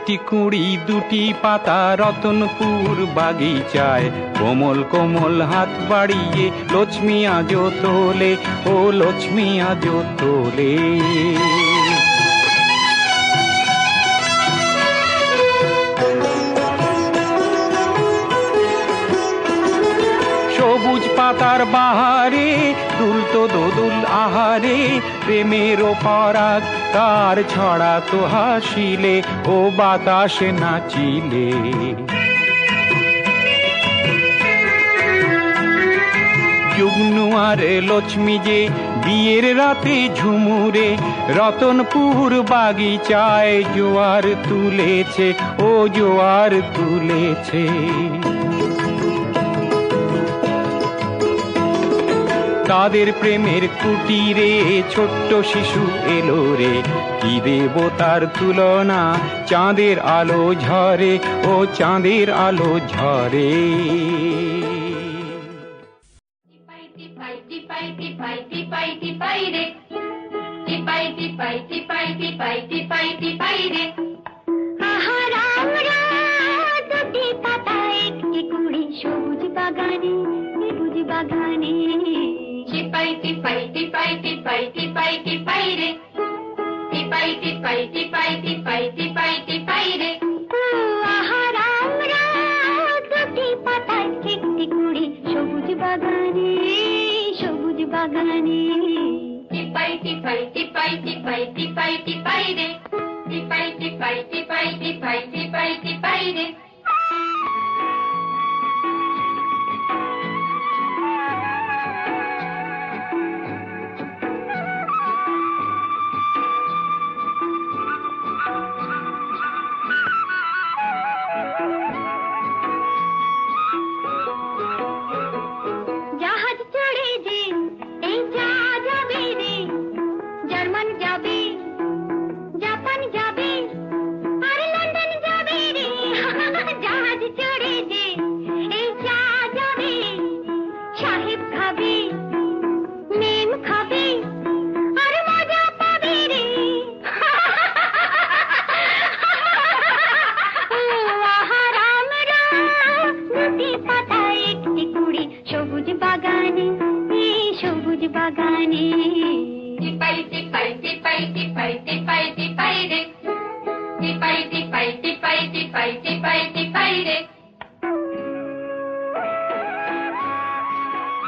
একটি কুঁড়ি দুটি পাতা রতনপুর বাগিচায়, কোমল কোমল হাত বাড়িয়ে লক্ষ্মী আজো তোলে, ও লক্ষ্মী আজো তোলে। সবুজ পাতার বাহারে দুলতো দোদুল আহারে, প্রেমের পরাগ তার ছড়াতো হাসিলে, ও বাতাসে নাচিলে। যুগ্নু আর লক্ষ্মী যে বিয়ের রাতে ঝুমুরে, রতনপুর বাগিচায় জোয়ার তুলেছে, ও জোয়ার তুলেছে। তাদের প্রেমের কুটিরে ছোট্ট শিশু এলো রে, কি দেব তার তুলনা, চাঁদের আলো ঝরে, ও চাঁদের আলো ঝরে। সবুজ বাগানে সবুজ বাগানে, টিপাই টিপাই টিপাই টিপাই টিপাই টিপাই রে, টিপাই টিপাই টিপাই টিপাই টিপাই টিপাই রে। আমরা দুটি পাতায় একটি কুড়ি সবুজ বাগানে সবুজ বাগানে, টিপাই টিপাই টিপাই টিপাই টিপাই টিপাই রে, টিপাই টিপাই টিপাই টিপাই টিপাই টিপাই রে। জাহাজ চড়ে যে এই যা যাবে রে, জার্মান যাবে, জাপান যাবে, আর লন্ডন যাবে রে। জাহাজ চড়ে যে এই যা যাবে, সাহেব খাবে, মেম খাবে, আর মজা পাবে রে। দুটি পাতায় একটি কুড়ি সবুজ বাগানে সবুজ বাগানে, টিপাই টিপাই টিপাই টিপাই টিপাই টিপাই রে, টিপাই